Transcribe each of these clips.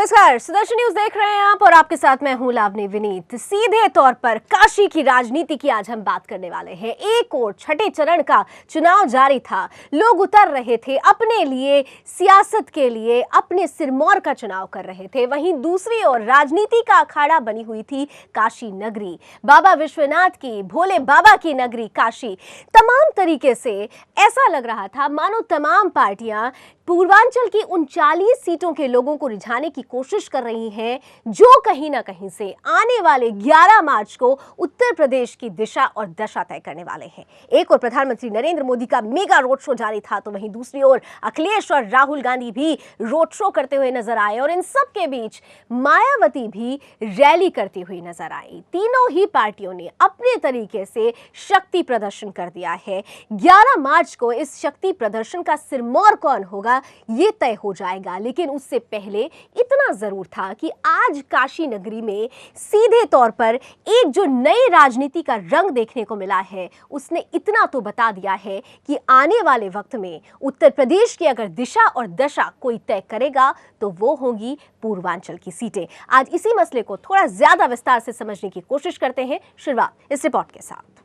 नमस्कार, सुदर्शन न्यूज देख रहे हैं आप और आपके साथ मैं हूं लावनी विनीत। सीधे तौर पर काशी की राजनीति की आज हम बात करने वाले हैं। एक और छठे चरण का चुनाव जारी था, लोग उतर रहे थे अपने लिए, सियासत के लिए अपने सिरमौर का चुनाव कर रहे थे। वहीं दूसरी ओर राजनीति का अखाड़ा बनी हुई थी काशी नगरी, बाबा विश्वनाथ की, भोले बाबा की नगरी काशी। तमाम तरीके से ऐसा लग रहा था मानो तमाम पार्टियां पूर्वांचल की 39 सीटों के लोगों को रिझाने की कोशिश कर रही हैं, जो कहीं ना कहीं से आने वाले 11 मार्च को उत्तर प्रदेश की दिशा और दशा तय करने वाले हैं। एक और प्रधानमंत्री नरेंद्र मोदी का मेगा रोड शो जारी था, तो वहीं दूसरी ओर अखिलेश और राहुल गांधी भी रोड शो करते हुए नजर आए और इन सब के बीच मायावती भी रैली करती हुई नजर आई। तीनों ही पार्टियों ने अपने तरीके से शक्ति प्रदर्शन कर दिया है। 11 मार्च को इस शक्ति प्रदर्शन का सिरमौर कौन होगा ये तय हो जाएगा, लेकिन उससे पहले इतना जरूर था कि आज काशी नगरी में सीधे तौर पर एक जो नई राजनीति का रंग देखने को मिला है, उसने इतना तो बता दिया है कि आने वाले वक्त में उत्तर प्रदेश की अगर दिशा और दशा कोई तय करेगा तो वो होंगी पूर्वांचल की सीटें। आज इसी मसले को थोड़ा ज्यादा विस्तार से समझने की कोशिश करते हैं, शुरुआत इस रिपोर्ट के साथ।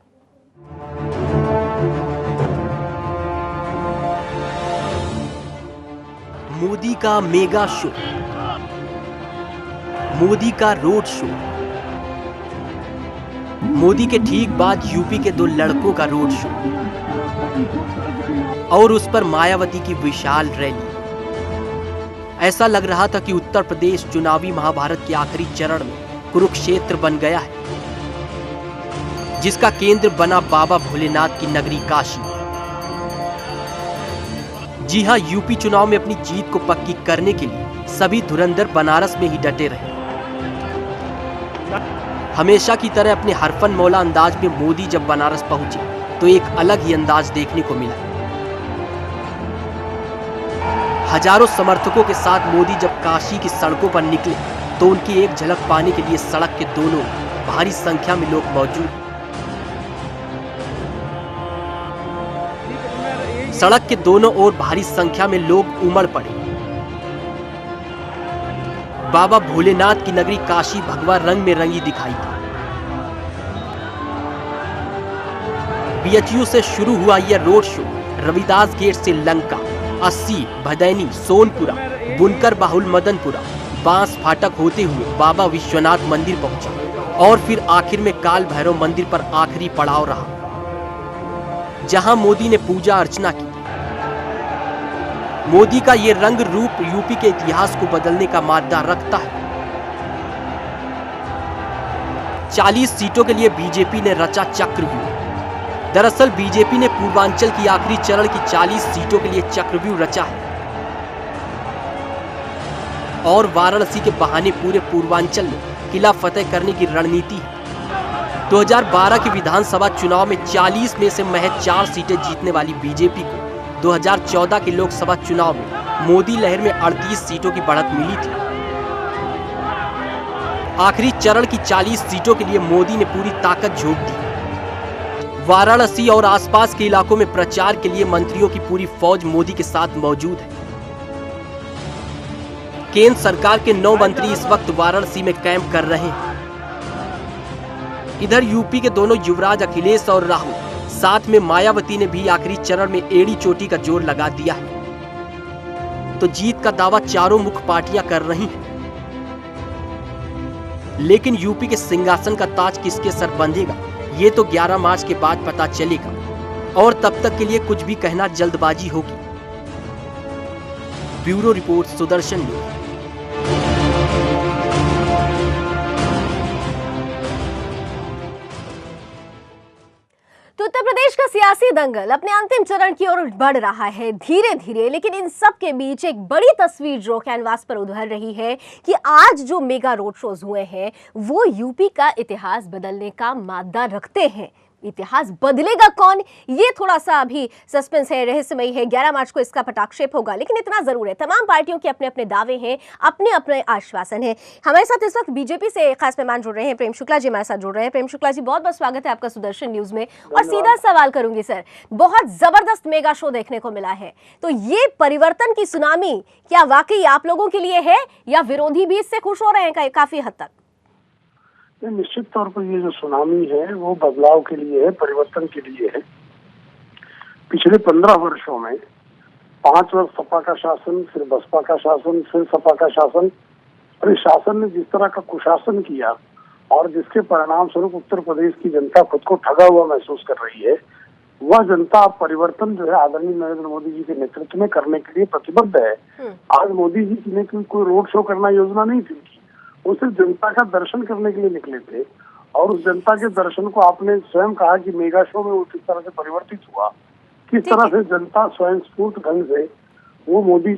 मोदी का मेगा शो, मोदी का रोड शो, मोदी के ठीक बाद यूपी के दो लड़कों का रोड शो और उस पर मायावती की विशाल रैली। ऐसा लग रहा था कि उत्तर प्रदेश चुनावी महाभारत के आखिरी चरण में कुरुक्षेत्र बन गया है, जिसका केंद्र बना बाबा भोलेनाथ की नगरी काशी। जी हां, यूपी चुनाव में अपनी जीत को पक्की करने के लिए सभी धुरंधर बनारस में ही डटे रहे। हमेशा की तरह अपने हरफन मौला अंदाज में मोदी जब बनारस पहुंचे तो एक अलग ही अंदाज देखने को मिला। हजारों समर्थकों के साथ मोदी जब काशी की सड़कों पर निकले तो उनकी एक झलक पाने के लिए सड़क के दोनों भारी संख्या में लोग मौजूद। सड़क के दोनों ओर भारी संख्या में लोग उमड़ पड़े। बाबा भोलेनाथ की नगरी काशी भगवा रंग में रंगी दिखाई दी। बीएचयू से शुरू हुआ यह रोड शो रविदास गेट से लंका, अस्सी, भदैनी, सोनपुरा, बुनकर बाहुल मदनपुरा, बांस फाटक होते हुए बाबा विश्वनाथ मंदिर पहुंचा और फिर आखिर में काल भैरव मंदिर पर आखिरी पड़ाव रहा, जहां मोदी ने पूजा अर्चना की। मोदी का ये रंग रूप यूपी के इतिहास को बदलने का मादा रखता है। 40 सीटों के लिए बीजेपी ने रचा चक्रव्यूह। दरअसल बीजेपी ने पूर्वांचल की आखिरी चरण की 40 सीटों के लिए चक्रव्यूह रचा है और वाराणसी के बहाने पूरे पूर्वांचल में किला फतेह करने की रणनीति है। 2012 के विधानसभा चुनाव में 40 में से महज 4 सीटें जीतने वाली बीजेपी को 2014 के लोकसभा चुनाव में मोदी लहर में 38 सीटों की बढ़त मिली थी। आखिरी चरण की 40 सीटों के लिए मोदी ने पूरी ताकत झोंक दी। वाराणसी और आसपास के इलाकों में प्रचार के लिए मंत्रियों की पूरी फौज मोदी के साथ मौजूद है। केंद्र सरकार के 9 मंत्री इस वक्त वाराणसी में कैंप कर रहे हैं। इधर यूपी के दोनों युवराज अखिलेश और राहुल, साथ में मायावती ने भी आखिरी चरण में एड़ी चोटी का जोर लगा दिया है। तो जीत का दावा चारों मुख्य पार्टियां कर रही हैं। लेकिन यूपी के सिंहासन का ताज किसके सर बंधेगा, ये तो 11 मार्च के बाद पता चलेगा और तब तक के लिए कुछ भी कहना जल्दबाजी होगी। Bureau report, Sudarshan news. तो उत्तर प्रदेश का सियासी दंगल अपने अंतिम चरण की ओर बढ़ रहा है धीरे धीरे, लेकिन इन सब के बीच एक बड़ी तस्वीर जो कैनवास पर उभर रही है कि आज जो मेगा रोड शोज हुए हैं वो यूपी का इतिहास बदलने का मादा रखते हैं। इतिहास बदलेगा कौन, ये थोड़ा सा अभी सस्पेंस है, रहस्यमयी है। 11 मार्च को इसका पटाक्षेप होगा, लेकिन इतना जरूर है, तमाम पार्टियों के अपने अपने दावे हैं, अपने अपने आश्वासन हैं। हमारे साथ इस वक्त बीजेपी से खास मेहमान जुड़ रहे हैं, प्रेम शुक्ला जी हमारे साथ जुड़ रहे हैं। प्रेम शुक्ला जी, बहुत बहुत स्वागत है आपका सुदर्शन न्यूज में। और सीधा सवाल करूंगी सर, बहुत जबरदस्त मेगा शो देखने को मिला है, तो ये परिवर्तन की सुनामी क्या वाकई आप लोगों के लिए है, या विरोधी भी इससे खुश हो रहे हैं काफी हद तक? निश्चित तौर पर ये जो सुनामी है वो बदलाव के लिए है, परिवर्तन के लिए है। पिछले 15 वर्षों में 5 वर्ष सपा का शासन, फिर बसपा का शासन, फिर सपा का शासन, और इस शासन ने जिस तरह का कुशासन किया और जिसके परिणाम स्वरूप उत्तर प्रदेश की जनता खुद को ठगा हुआ महसूस कर रही है, वह जनता परिवर्तन जो है आदरणीय नरेंद्र मोदी जी के नेतृत्व में करने के लिए प्रतिबद्ध है। आज मोदी जी ने कोई रोड शो करना योजना नहीं थी, वो सिर्फ जनता का दर्शन करने के लिए निकले थे, और उस जनता के दर्शन को आपने स्वयं कहा कि मेगा शो में वो किस तरह से परिवर्तित हुआ, किस तरह से जनता स्वयं स्फूर्त ढंग से वो मोदी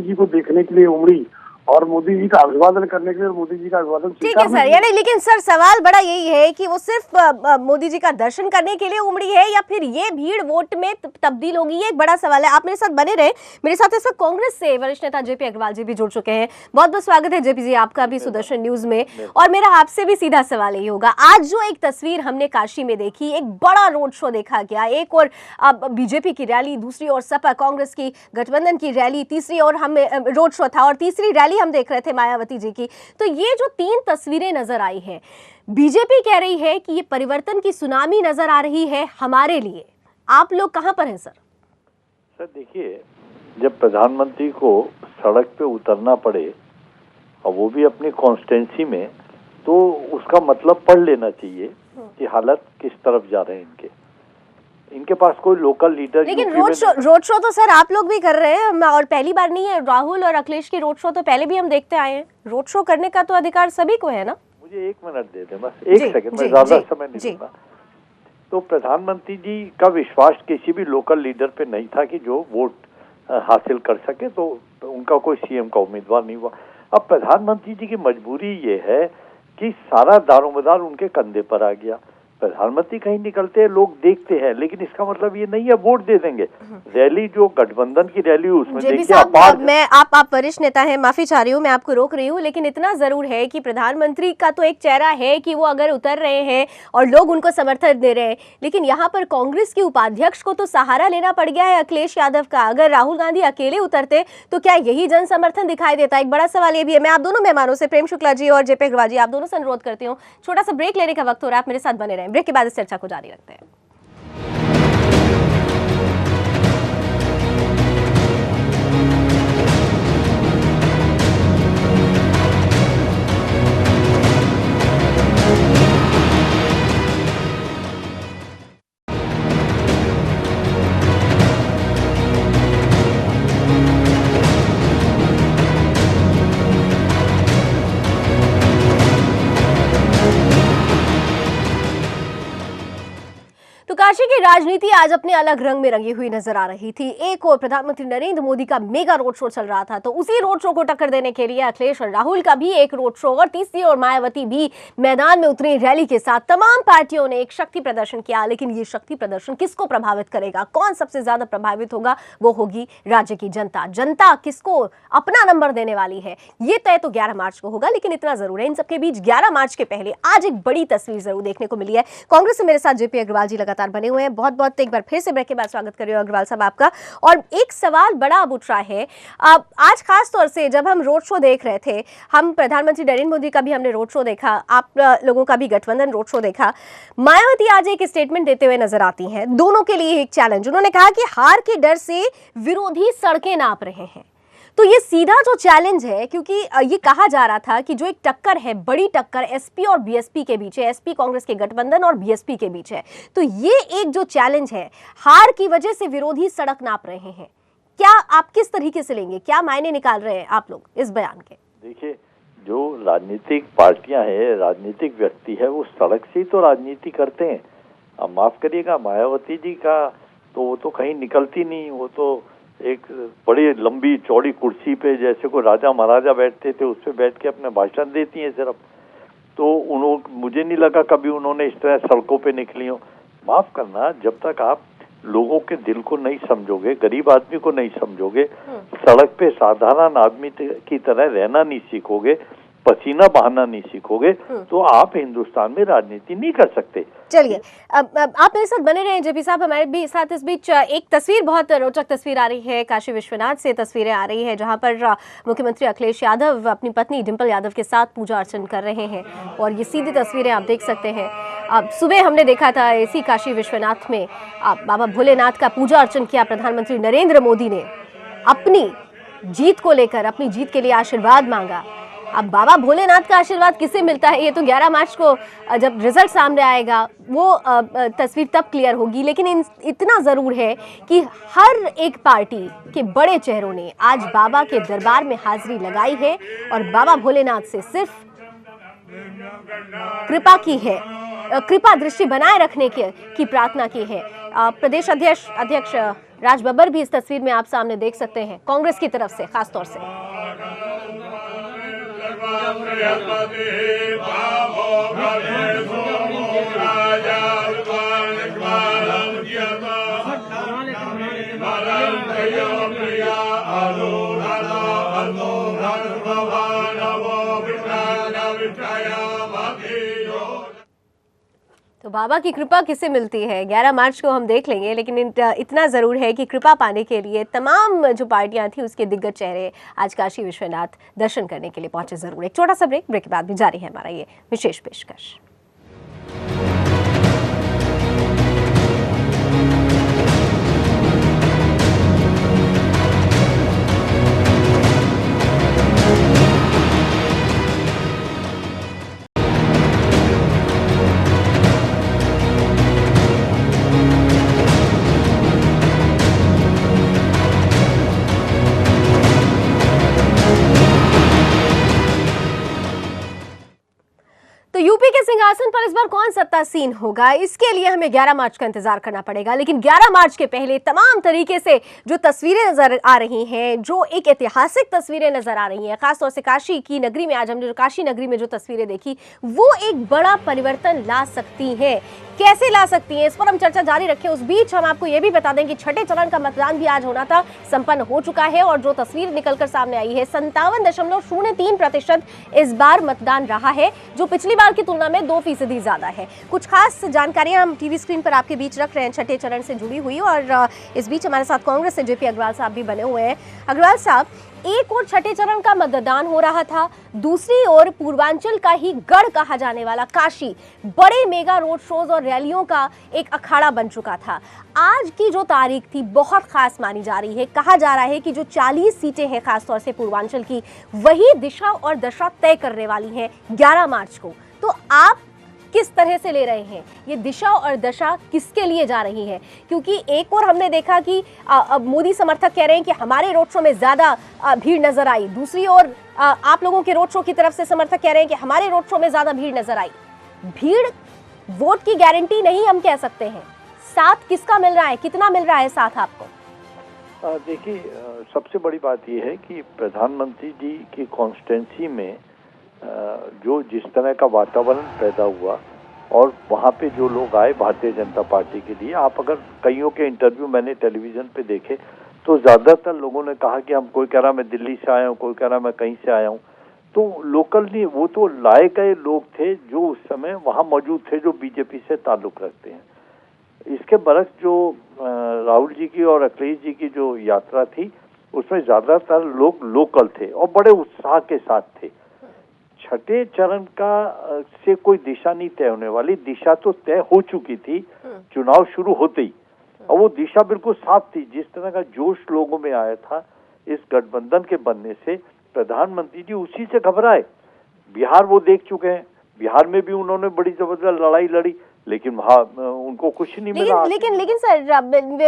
जी को देखने के लिए उमड़ी और मोदी जी का अभिवादन करने के लिए मोदी जी का अभिवादन। ठीक है सर, यानी लेकिन सर सवाल बड़ा यही है कि वो सिर्फ मोदी जी का दर्शन करने के लिए उमड़ी है या फिर ये भीड़ वोट में तब्दील होगी, ये एक बड़ा सवाल है। आप मेरे साथ बने रहे। मेरे साथ इस वक्त कांग्रेस से वरिष्ठ नेता जेपी अग्रवाल जी भी जुड़ चुके हैं। बहुत बहुत स्वागत है जेपी जी आपका भी सुदर्शन न्यूज में। और मेरा आपसे भी सीधा सवाल यही होगा, आज जो एक तस्वीर हमने काशी में देखी, एक बड़ा रोड शो देखा गया, एक और बीजेपी की रैली, दूसरी ओर सपा कांग्रेस की गठबंधन की रैली, तीसरी ओर हम रोड शो था, और तीसरी रैली हम देख रहे थे मायावती जी की। तो ये जो 3 तस्वीरें नजर आई हैं, बीजेपी कह रही है कि ये परिवर्तन की सुनामी नजर आ रही है हमारे लिए। आप लोग कहां पर हैं सर? सर देखिए, जब प्रधानमंत्री को सड़क पे उतरना पड़े और वो भी अपनी कॉन्स्टिट्यूंसी में, तो उसका मतलब पढ़ लेना चाहिए कि हालत किस तरफ जा रहे हैं इनके पास कोई लोकल लीडर। लेकिन रोड शो तो सर आप लोग भी कर रहे हैं, और पहली बार नहीं है। राहुल और अखिलेश की रोड शो तो पहले भी हम देखते आए हैं। रोड शो करने का तो अधिकार सभी को है ना। मुझे 1 मिनट दे दें, बस 1 सेकंड, मैं ज्यादा समय नहीं दूंगा। तो प्रधानमंत्री जी का विश्वास किसी भी लोकल लीडर पे नहीं था कि जो वोट हासिल कर सके, तो उनका कोई सीएम का उम्मीदवार नहीं हुआ। अब प्रधानमंत्री जी की मजबूरी ये है कि सारा दारोमदार उनके कंधे पर आ गया। प्रधानमंत्री कहीं निकलते हैं, लोग देखते हैं, लेकिन इसका मतलब ये नहीं है वोट दे देंगे। रैली जो गठबंधन की रैली उसमें देखिए आप वरिष्ठ नेता हैं, माफी चाह रही हूँ मैं आपको रोक रही हूँ, लेकिन इतना जरूर है कि प्रधानमंत्री का तो एक चेहरा है कि वो अगर उतर रहे हैं और लोग उनको समर्थन दे रहे हैं, लेकिन यहाँ पर कांग्रेस के उपाध्यक्ष को तो सहारा लेना पड़ गया है अखिलेश यादव का। अगर राहुल गांधी अकेले उतरते तो क्या यही जन समर्थन दिखाई देता? एक बड़ा सवाल ये भी है। मैं आप दोनों मेहमानों से, प्रेम शुक्ला जी और जेपी अग्रवाल जी, आप दोनों से अनुरोध करती हूँ, छोटा सा ब्रेक लेने का वक्त हो रहा है, आप मेरे साथ बने रहें। ब्रेक के बाद इस चर्चा को जारी रखते हैं। तो काशी की राजनीति आज अपने अलग रंग में रंगी हुई नजर आ रही थी। एक और प्रधानमंत्री नरेंद्र मोदी का मेगा रोड शो चल रहा था, तो उसी रोड शो को टक्कर देने के लिए अखिलेश और राहुल का भी एक रोड शो, और तीसरी ओर मायावती भी मैदान में उतरी रैली के साथ। तमाम पार्टियों ने एक शक्ति प्रदर्शन किया, लेकिन ये शक्ति प्रदर्शन किसको प्रभावित करेगा, कौन सबसे ज्यादा प्रभावित होगा, वो होगी राज्य की जनता। जनता किसको अपना नंबर देने वाली है, ये तय तो 11 मार्च को होगा। लेकिन इतना जरूर है, इन सबके बीच 11 मार्च के पहले आज एक बड़ी तस्वीर जरूर देखने को मिली है। कांग्रेस से मेरे साथ जेपी अग्रवाल जी लगातार बने हुए हैं। बहुत बहुत एक बार फिर से ब्रेक के बाद स्वागत कर रही हूं अग्रवाल साहब आपका। और एक सवाल बड़ा अब उठ रहा है, आज खास तौर से जब हम रोड शो देख रहे थे, हम प्रधानमंत्री नरेंद्र मोदी का भी हमने रोड शो देखा, आप लोगों का भी गठबंधन रोड शो देखा। मायावती आज एक स्टेटमेंट देते हुए नजर आती हैं, दोनों के लिए एक चैलेंज। उन्होंने कहा कि हार के डर से विरोधी सड़कें नाप रहे हैं। तो ये सीधा जो चैलेंज है, क्योंकि ये कहा जा रहा था कि जो एक टक्कर है, बड़ी टक्कर एसपी और बीएसपी के बीच है, एसपी कांग्रेस के गठबंधन और बीएसपी के बीच है, तो ये एक जो चैलेंज है, हार की वजह से विरोधी सड़क नाप रहे हैं। क्या आप किस तरीके से लेंगे, क्या मायने निकाल रहे हैं आप लोग इस बयान के? देखिए, जो राजनीतिक पार्टियां हैं, राजनीतिक व्यक्ति है, वो सड़क से ही तो राजनीति करते हैं। अब माफ करिएगा, मायावती जी का तो वो तो कहीं निकलती नहीं, वो तो एक बड़ी लंबी चौड़ी कुर्सी पे जैसे कोई राजा महाराजा बैठते थे, उस पे बैठ के अपने भाषण देती हैं सिर्फ। तो मुझे नहीं लगा कभी उन्होंने इस तरह सड़कों पे निकली हो। माफ करना, जब तक आप लोगों के दिल को नहीं समझोगे, गरीब आदमी को नहीं समझोगे, सड़क पे साधारण आदमी की तरह रहना नहीं सीखोगे, पसीना बहाना नहीं सीखोगे, तो आप हिंदुस्तान में राजनीति नहीं कर सकते। चलिए, अब आप मेरे साथ बने रहे जेपी साहब। हमारे भी साथ इस बीच एक तस्वीर, बहुत रोचक तस्वीर आ रही है, काशी विश्वनाथ से तस्वीरें आ रही है, जहां पर मुख्यमंत्री अखिलेश यादव अपनी पत्नी डिंपल यादव के साथ पूजा अर्चन कर रहे हैं। और ये सीधी तस्वीरें आप देख सकते हैं। अब सुबह हमने देखा था इसी काशी विश्वनाथ में बाबा भोलेनाथ का पूजा अर्चन किया। प्रधानमंत्री नरेंद्र मोदी ने अपनी जीत को लेकर, अपनी जीत के लिए आशीर्वाद मांगा। अब बाबा भोलेनाथ का आशीर्वाद किसे मिलता है, ये तो 11 मार्च को जब रिजल्ट सामने आएगा वो तस्वीर तब क्लियर होगी। लेकिन इतना जरूर है कि हर एक पार्टी के बड़े चेहरों ने आज बाबा के दरबार में हाजिरी लगाई है और बाबा भोलेनाथ से सिर्फ कृपा की है, कृपा दृष्टि बनाए रखने की प्रार्थना की है। प्रदेश अध्यक्ष राज बब्बर भी इस तस्वीर में आप सामने देख सकते हैं, कांग्रेस की तरफ से खासतौर से। तो बाबा की कृपा किसे मिलती है 11 मार्च को हम देख लेंगे, लेकिन इतना ज़रूर है कि कृपा पाने के लिए तमाम जो पार्टियां थी उसके दिग्गज चेहरे आज काशी विश्वनाथ दर्शन करने के लिए पहुंचे ज़रूर। एक छोटा सा ब्रेक के बाद भी जारी है हमारा ये विशेष पेशकश। तो यूपी के सिंहासन पर इस बार कौन सत्तासीन होगा, इसके लिए हमें 11 मार्च का इंतजार करना पड़ेगा। लेकिन 11 मार्च के पहले तमाम तरीके से जो तस्वीरें नजर आ रही हैं, जो एक ऐतिहासिक तस्वीरें नजर आ रही हैं, खासतौर से काशी की नगरी में आज हमने जो काशी नगरी में जो तस्वीरें देखी, वो एक बड़ा परिवर्तन ला सकती हैं। कैसे ला सकती हैं, इस पर हम चर्चा जारी रखें। उस बीच हम आपको यह भी बता दें कि छठे चरण का मतदान भी आज होना था, संपन्न हो चुका है और जो तस्वीर निकलकर सामने आई है 57.03% इस बार मतदान रहा है, जो पिछली बार की तुलना में 2% ज्यादा है। कुछ खास जानकारियां हम टीवी स्क्रीन पर आपके बीच रख रहे हैं छठे चरण से जुड़ी हुई, और इस बीच हमारे साथ कांग्रेस से जेपी अग्रवाल साहब भी बने हुए हैं। अग्रवाल साहब, एक और छठे चरण का मतदान हो रहा था, दूसरी ओर पूर्वांचल का ही गढ़ कहा जाने वाला काशी बड़े मेगा रोड शोज और रैलियों का एक अखाड़ा बन चुका था। आज की जो तारीख थी बहुत खास मानी जा रही है। कहा जा रहा है कि जो 40 सीटें हैं खासतौर से पूर्वांचल की, वही दिशा और दशा तय करने वाली हैं 11 मार्च को। तो आप किस तरह से ले रहे हैं, ये दिशा और दशा किसके लिए जा रही है? क्योंकि एक और हमने देखा कि अब मोदी समर्थक कह रहे हैं कि हमारे रोड शो में ज्यादा भीड़ नजर आई, दूसरी ओर आप लोगों के रोड शो की तरफ से समर्थक कह रहे हैं कि हमारे रोड शो में ज्यादा भीड़ नजर आई। भीड़ वोट की गारंटी नहीं हम कह सकते हैं, साथ किसका मिल रहा है, कितना मिल रहा है साथ आपको? देखिए, सबसे बड़ी बात यह है कि प्रधानमंत्री जी की कॉन्स्टिट्यूंसी में जो जिस तरह का वातावरण पैदा हुआ और वहाँ पे जो लोग आए भारतीय जनता पार्टी के लिए, आप अगर कईयों के इंटरव्यू मैंने टेलीविजन पे देखे तो ज्यादातर लोगों ने कहा कि हम, कोई कह रहा मैं दिल्ली से आया हूँ, कोई कह रहा मैं कहीं से आया हूँ। तो लोकल नहीं, वो तो लाए गए लोग थे जो उस समय वहाँ मौजूद थे, जो बीजेपी से ताल्लुक रखते हैं। इसके बरस जो राहुल जी की और अखिलेश जी की जो यात्रा थी, उसमें ज्यादातर लोग लोकल थे और बड़े उत्साह के साथ थे। छठे चरण का से कोई दिशा नहीं तय होने वाली, दिशा तो तय हो चुकी थी चुनाव शुरू होते ही, और वो दिशा बिल्कुल साफ थी। जिस तरह का जोश लोगों में आया था इस गठबंधन के बनने से, प्रधानमंत्री जी उसी से घबराए। बिहार वो देख चुके हैं, बिहार में भी उन्होंने बड़ी जबरदस्त लड़ाई लड़ी, लेकिन वहाँ उनको कुछ नहीं मिला। लेकिन सर,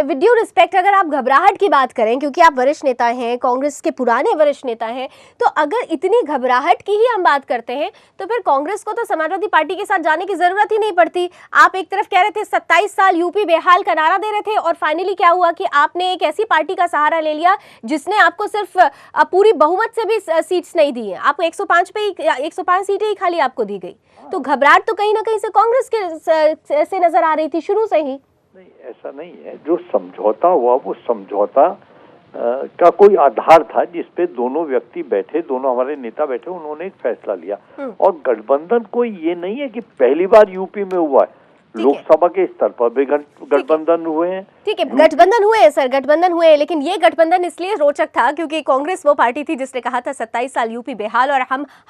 विद ड्यू रिस्पेक्ट, अगर आप घबराहट की बात करें, क्योंकि आप वरिष्ठ नेता हैं, कांग्रेस के पुराने वरिष्ठ नेता हैं, तो अगर इतनी घबराहट की ही हम बात करते हैं तो फिर कांग्रेस को तो समाजवादी पार्टी के साथ जाने की जरूरत ही नहीं पड़ती। आप एक तरफ कह रहे थे 27 साल यूपी बेहाल का नारा दे रहे थे, और फाइनली क्या हुआ कि आपने एक ऐसी पार्टी का सहारा ले लिया जिसने आपको सिर्फ पूरी बहुमत से भी सीट्स नहीं दी है, आपको 105 सीटें ही खाली आपको दी गई। तो घबराहट तो कहीं ना कहीं से कांग्रेस से नजर आ रही थी शुरू से ही। नहीं, ऐसा नहीं है। जो समझौता हुआ वो समझौता का कोई आधार था जिसपे दोनों व्यक्ति बैठे, दोनों हमारे नेता बैठे, उन्होंने एक फैसला लिया। और गठबंधन कोई ये नहीं है कि पहली बार यूपी में हुआ है, लोकसभा के स्तर पर भी गठबंधन हुए हैं। ठीक है, गठबंधन हुए हैं सर, गठबंधन हुए हैं, लेकिन ये गठबंधन इसलिए रोचक था क्योंकि कांग्रेस वो पार्टी थी जिसने कहा था 27 साल यूपी बेहाल और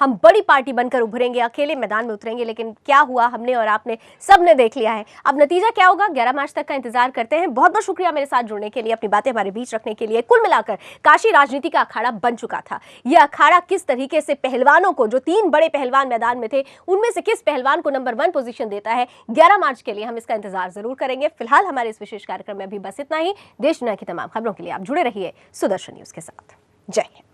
हम बड़ी पार्टी बनकर उभरेंगे, अकेले मैदान में उतरेंगे। लेकिन क्या हुआ, हमने और आपने सबने देख लिया है। अब नतीजा क्या होगा, 11 मार्च तक का इंतजार करते हैं। बहुत बहुत शुक्रिया मेरे साथ जुड़ने के लिए, अपनी बातें हमारे बीच रखने के लिए। कुल मिलाकर काशी राजनीति का अखाड़ा बन चुका था। यह अखाड़ा किस तरीके से पहलवानों को, जो 3 बड़े पहलवान मैदान में थे, उनमें से किस पहलवान को नंबर 1 पोजीशन देता है, 11 मार्च के लिए हम इसका इंतजार जरूर करेंगे। फिलहाल हमारे इस विशेष कार्यक्रम में अभी बस इतना ही। देश दुनिया की तमाम खबरों के लिए आप जुड़े रहिए सुदर्शन न्यूज के साथ। जय हिंद।